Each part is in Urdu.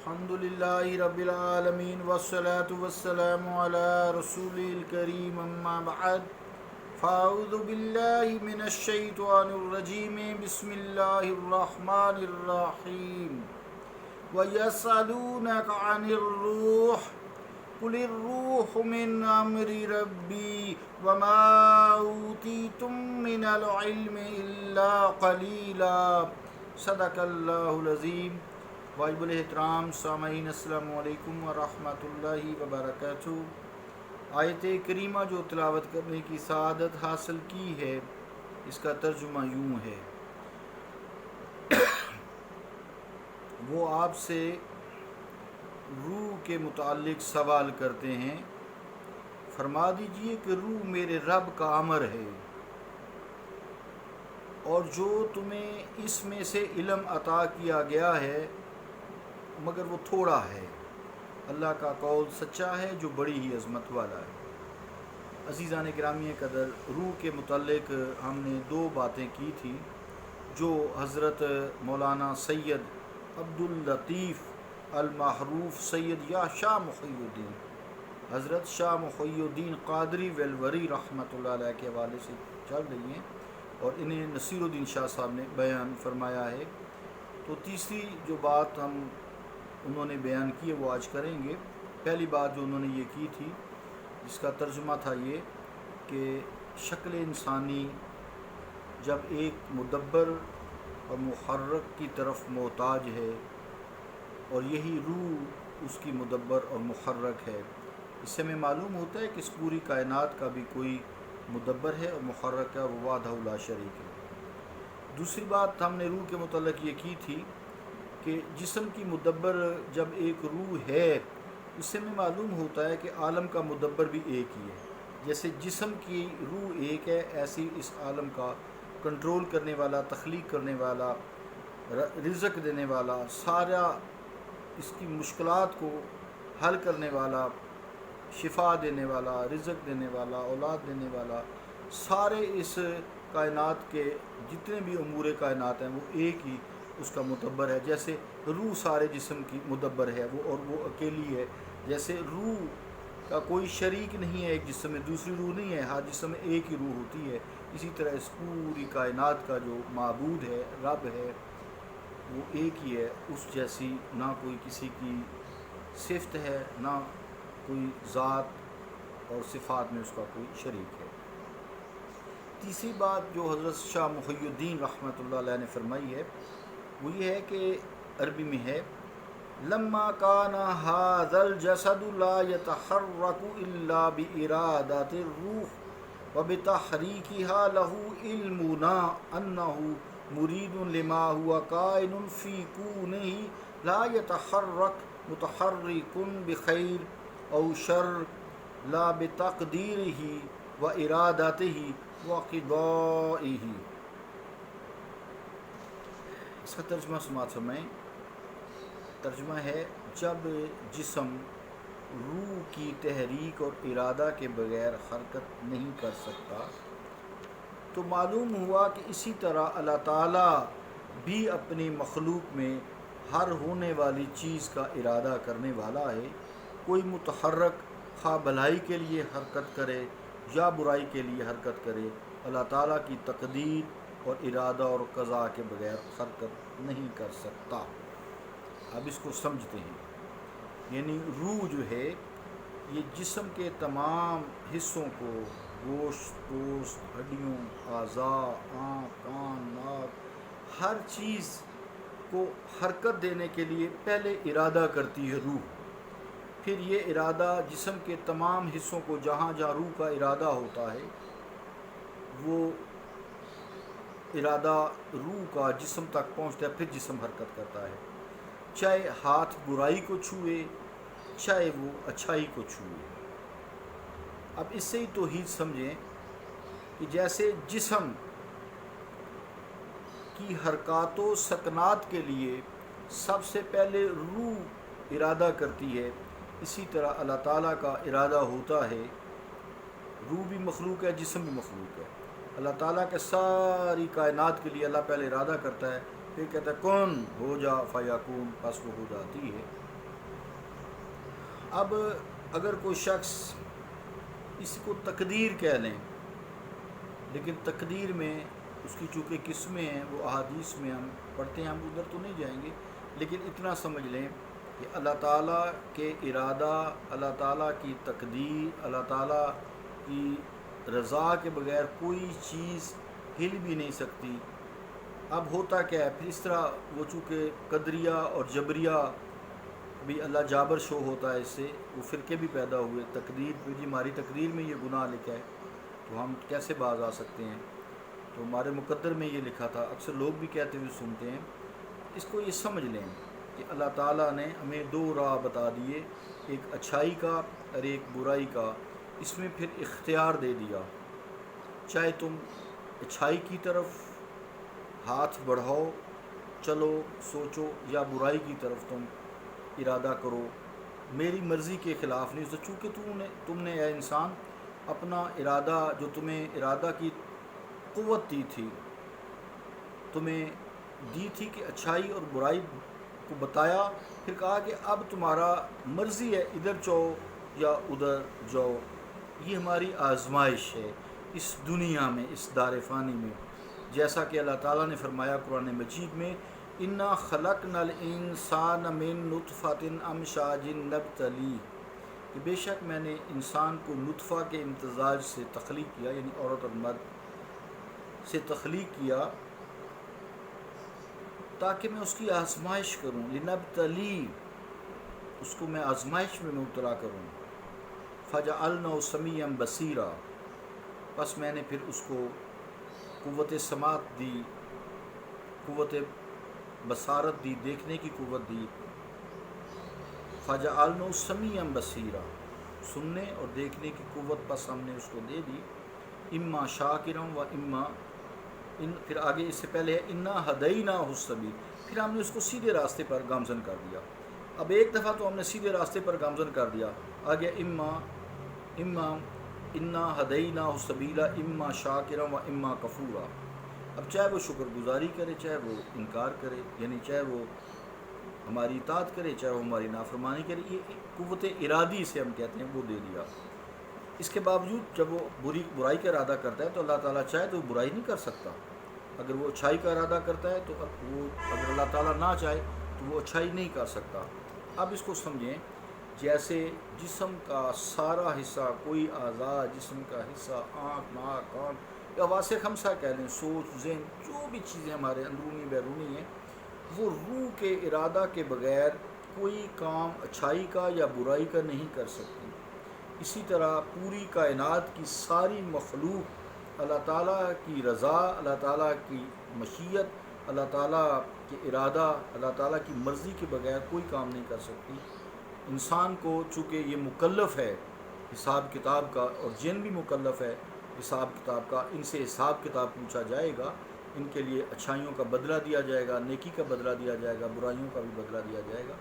الحمدللہ رب العالمین والصلاة والسلام علی رسول الکریم اما بعد فاعوذ باللہ من الشیطان الرجیم بسم اللہ الرحمن الرحیم وَيَسْأَلُونَكَ عَنِ الرُّوحِ قُلِ الرُّوحُ مِنْ أَمْرِ رَبِّي وَمَا أُوتِيتُم مِّنَ الْعِلْمِ إِلَّا قَلِيلًا صدق اللہ العظیم۔ واجب الاحترام سامعین السلام علیکم ورحمۃ اللہ وبرکاتہ۔ آیت کریمہ جو تلاوت کرنے کی سعادت حاصل کی ہے، اس کا ترجمہ یوں ہے، وہ آپ سے روح کے متعلق سوال کرتے ہیں، فرما دیجئے کہ روح میرے رب کا امر ہے، اور جو تمہیں اس میں سے علم عطا کیا گیا ہے مگر وہ تھوڑا ہے۔ اللہ کا قول سچا ہے جو بڑی ہی عظمت والا ہے۔ عزیزان گرامی قدر، روح کے متعلق ہم نے دو باتیں کی تھی جو حضرت مولانا سید عبداللطیف المعروف سید یا شاہ محی الدین، حضرت شاہ محی الدین قادری ویلوری رحمۃ اللہ علیہ کے حوالے سے چل رہی ہیں، اور انہیں نصیر الدین شاہ صاحب نے بیان فرمایا ہے۔ تو تیسری جو بات انہوں نے بیان کی ہے وہ آج کریں گے۔ پہلی بات جو انہوں نے یہ کی تھی، جس کا ترجمہ تھا یہ کہ شکل انسانی جب ایک مدبر اور محرک کی طرف محتاج ہے، اور یہی روح اس کی مدبر اور محرک ہے، اس سے ہمیں معلوم ہوتا ہے کہ اس پوری کائنات کا بھی کوئی مدبر ہے اور محرک ہے، وہ وحدہ لا شریک ہے۔ دوسری بات ہم نے روح کے متعلق یہ کی تھی کہ جسم کی مدبر جب ایک روح ہے، اس سے ہمیں معلوم ہوتا ہے کہ عالم کا مدبر بھی ایک ہی ہے۔ جیسے جسم کی روح ایک ہے، ایسی اس عالم کا کنٹرول کرنے والا، تخلیق کرنے والا، رزق دینے والا، سارا اس کی مشکلات کو حل کرنے والا، شفا دینے والا، رزق دینے والا، اولاد دینے والا، سارے اس کائنات کے جتنے بھی امور کائنات ہیں وہ ایک ہی اس کا مدبر ہے۔ جیسے روح سارے جسم کی مدبر ہے، وہ اکیلی ہے۔ جیسے روح کا کوئی شریک نہیں ہے، ایک جسم میں دوسری روح نہیں ہے، ہر جسم میں ایک ہی روح ہوتی ہے۔ اسی طرح اس پوری کائنات کا جو معبود ہے، رب ہے، وہ ایک ہی ہے، اس جیسی نہ کوئی کسی کی صفت ہے، نہ کوئی ذات اور صفات میں اس کا کوئی شریک ہے۔ تیسری بات جو حضرت شاہ محی الدین رحمۃ اللہ علیہ نے فرمائی ہے وہ یہ ہے کہ عربی میں ہے، لما کان ھذا الجسد لا يتحرك الا بارادۃ الروح وبتحریکها له علمنا انه مرید لما هو کائن فی کونه لا يتحرك متحرک بخیر او شر لا بتقدیرہ وارادتہ وقضائہ۔ اس کا ترجمہ سماعت فرمائیں۔ ترجمہ ہے، جب جسم روح کی تحریک اور ارادہ کے بغیر حرکت نہیں کر سکتا تو معلوم ہوا کہ اسی طرح اللہ تعالیٰ بھی اپنی مخلوق میں ہر ہونے والی چیز کا ارادہ کرنے والا ہے۔ کوئی متحرک خواہ بھلائی کے لیے حرکت کرے یا برائی کے لیے حرکت کرے، اللہ تعالیٰ کی تقدیر اور ارادہ اور قضاء کے بغیر حرکت نہیں کر سکتا۔ اب اس کو سمجھتے ہیں، یعنی روح جو ہے یہ جسم کے تمام حصوں کو، گوشت، پوست، ہڈیوں، اعضاء، آنکھ، کان، ناک، ہر چیز کو حرکت دینے کے لیے پہلے ارادہ کرتی ہے روح۔ پھر یہ ارادہ جسم کے تمام حصوں کو، جہاں جہاں روح کا ارادہ ہوتا ہے، وہ ارادہ روح کا جسم تک پہنچتا ہے، پھر جسم حرکت کرتا ہے، چاہے ہاتھ برائی کو چھوئے چاہے وہ اچھائی کو چھوئے۔ اب اس سے ہی توحید سمجھیں کہ جیسے جسم کی حرکات و سکنات کے لیے سب سے پہلے روح ارادہ کرتی ہے، اسی طرح اللہ تعالیٰ کا ارادہ ہوتا ہے۔ روح بھی مخلوق ہے، جسم بھی مخلوق ہے۔ اللہ تعالیٰ کے ساری کائنات کے لیے اللہ پہلے ارادہ کرتا ہے، پھر کہتا ہے کون ہو جا فیکون، پس وہ ہو جاتی ہے۔ اب اگر کوئی شخص اس کو تقدیر کہہ لیں، لیکن تقدیر میں اس کی چونکہ قسمیں ہیں، وہ احادیث میں ہم پڑھتے ہیں، ہم ادھر تو نہیں جائیں گے، لیکن اتنا سمجھ لیں کہ اللہ تعالیٰ کے ارادہ، اللہ تعالیٰ کی تقدیر، اللہ تعالیٰ کی رضا کے بغیر کوئی چیز ہل بھی نہیں سکتی۔ اب ہوتا کیا ہے پھر اس طرح، وہ چونکہ قدریہ اور جبریہ بھی اللہ جابر شو ہوتا ہے، اس سے وہ فرقے بھی پیدا ہوئے، تقدیر پہ جی ہماری تقدیر میں یہ گناہ لکھا ہے تو ہم کیسے باز آ سکتے ہیں، تو ہمارے مقدر میں یہ لکھا تھا، اکثر لوگ بھی کہتے ہوئے سنتے ہیں۔ اس کو یہ سمجھ لیں کہ اللہ تعالیٰ نے ہمیں دو راہ بتا دیے، ایک اچھائی کا اور ایک برائی کا، اس میں پھر اختیار دے دیا، چاہے تم اچھائی کی طرف ہاتھ بڑھاؤ، چلو، سوچو، یا برائی کی طرف تم ارادہ کرو، میری مرضی کے خلاف نہیں۔ تو چونکہ تم نے اے انسان اپنا ارادہ، جو تمہیں ارادہ کی قوت دی تھی، تمہیں دی تھی کہ اچھائی اور برائی کو بتایا، پھر کہا کہ اب تمہارا مرضی ہے ادھر جاؤ یا ادھر جاؤ۔ یہ ہماری آزمائش ہے اس دنیا میں، اس دار فانی میں، جیسا کہ اللہ تعالیٰ نے فرمایا قرآن مجید میں، انا خلقنا الانسان من نطفۃ امشاج نبتلیہ، کہ بے شک میں نے انسان کو نطفہ کے امتزاج سے تخلیق کیا، یعنی عورت اور مرد سے تخلیق کیا تاکہ میں اس کی آزمائش کروں، لنبتلی، اس کو میں آزمائش میں مبتلا کروں، فجعلناہ سمیعا بصیرا، پس میں نے پھر اس کو قوت سماعت دی، قوت بصارت دی، دیکھنے کی قوت دی، فجعلناہ سمیعا بصیرا، سننے اور دیکھنے کی قوت پس ہم نے اس کو دے دی، اما شاکرا و اما پھر آگے اس سے پہلے ہے انا ہدیناہ السبیل، پھر ہم نے اس کو سیدھے راستے پر گامزن کر دیا۔ اب ایک دفعہ تو ہم نے سیدھے راستے پر گامزن کر دیا، آگے اما انا ہدیناہ السبیل اما شاکرا و اما کفورا، اب چاہے وہ شکر گزاری کرے، چاہے وہ انکار کرے، یعنی چاہے وہ ہماری اطاعت کرے، چاہے وہ ہماری نافرمانی کرے، یہ قوت ارادی سے ہم کہتے ہیں، وہ دے دیا۔ اس کے باوجود جب وہ برائی کا ارادہ کرتا ہے تو اللہ تعالیٰ چاہے تو وہ برائی نہیں کر سکتا، اگر وہ اچھائی کا ارادہ کرتا ہے تو وہ، اگر اللہ تعالیٰ نہ چاہے تو وہ اچھائی نہیں کر سکتا۔ اب اس کو سمجھیں، جیسے جسم کا سارا حصہ، کوئی اعضاء جسم کا حصہ، آنکھ، ناک، کان، یا حواس خمسہ کہہ لیں، سوچ، ذہن، جو بھی چیزیں ہمارے اندرونی بیرونی ہیں، وہ روح کے ارادہ کے بغیر کوئی کام اچھائی کا یا برائی کا نہیں کر سکتی۔ اسی طرح پوری کائنات کی ساری مخلوق اللہ تعالیٰ کی رضا، اللہ تعالیٰ کی مشیت، اللہ تعالیٰ کے ارادہ، اللہ تعالیٰ کی مرضی کے بغیر کوئی کام نہیں کر سکتی۔ انسان کو چونکہ یہ مکلف ہے حساب کتاب کا، اور جن بھی مکلف ہے حساب کتاب کا، ان سے حساب کتاب پوچھا جائے گا، ان کے لیے اچھائیوں کا بدلہ دیا جائے گا، نیکی کا بدلہ دیا جائے گا، برائیوں کا بھی بدلہ دیا جائے گا۔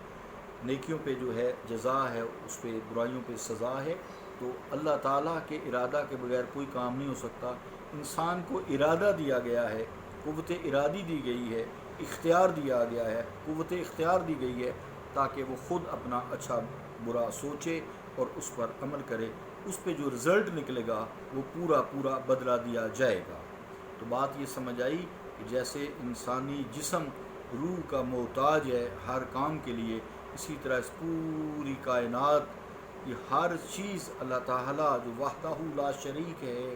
نیکیوں پہ جو ہے جزا ہے، اس پہ برائیوں پہ سزا ہے۔ تو اللہ تعالیٰ کے ارادہ کے بغیر کوئی کام نہیں ہو سکتا۔ انسان کو ارادہ دیا گیا ہے، قوت ارادی دی گئی ہے، اختیار دیا گیا ہے، قوت اختیار دی گئی ہے تاکہ وہ خود اپنا اچھا برا سوچے اور اس پر عمل کرے، اس پہ جو رزلٹ نکلے گا وہ پورا بدلہ دیا جائے گا۔ تو بات یہ سمجھ آئی کہ جیسے انسانی جسم روح کا محتاج ہے ہر کام کے لیے، اسی طرح اس پوری کائنات یہ ہر چیز اللہ تعالیٰ جو وحدہ لا شریک ہے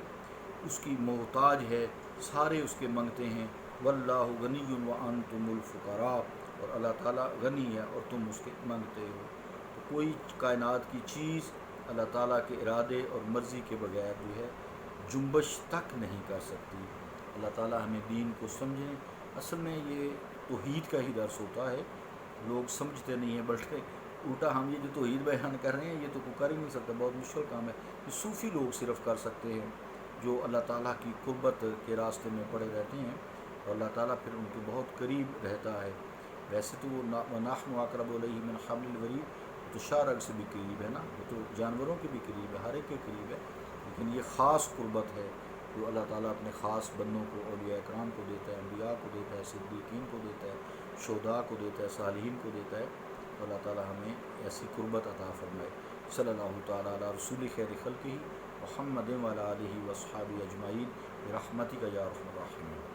اس کی محتاج ہے، سارے اس کے منگتے ہیں۔ واللہ غنی وانتم الفقراء، اور اللہ تعالیٰ غنی ہے اور تم اس کے منگتے ہو۔ تو کوئی کائنات کی چیز اللہ تعالیٰ کے ارادے اور مرضی کے بغیر جو ہے جنبش تک نہیں کر سکتی۔ اللہ تعالیٰ ہمیں دین کو سمجھیں۔ اصل میں یہ توحید کا ہی درس ہوتا ہے، لوگ سمجھتے نہیں ہیں، بلکہ الٹا ہم یہ جو توحید بیان کر رہے ہیں یہ تو کوئی کر ہی نہیں سکتا، بہت مشکل کام ہے، یہ صوفی لوگ صرف کر سکتے ہیں جو اللہ تعالیٰ کی قربت کے راستے میں پڑے رہتے ہیں، اور اللہ تعالیٰ پھر ان کے بہت قریب رہتا ہے۔ ویسے تو وہ وَنَحْنُ أَقْرَبُ إِلَيْهِ مِنْ حَبْلِ الْوَرِيدِ، تو شارگ سے بھی قریب ہے نا، وہ تو جانوروں کے بھی قریب ہے، ہر ایک کے قریب ہے، لیکن یہ خاص قربت ہے جو اللہ تعالیٰ اپنے خاص بندوں کو، اولیاء اکرام کو دیتا ہے، انبیاء کو دیتا ہے، صدیقین کو دیتا ہے، شہداء کو دیتا ہے، صالحین کو دیتا ہے۔ تو اللہ تعالی ہمیں ایسی قربت عطا فرمائے. صلی اللہ تعالی علی رسول خیر خلقہ محمد وعلی آلہ وصحبہ اجمعین برحمتک یا ارحم الراحمین.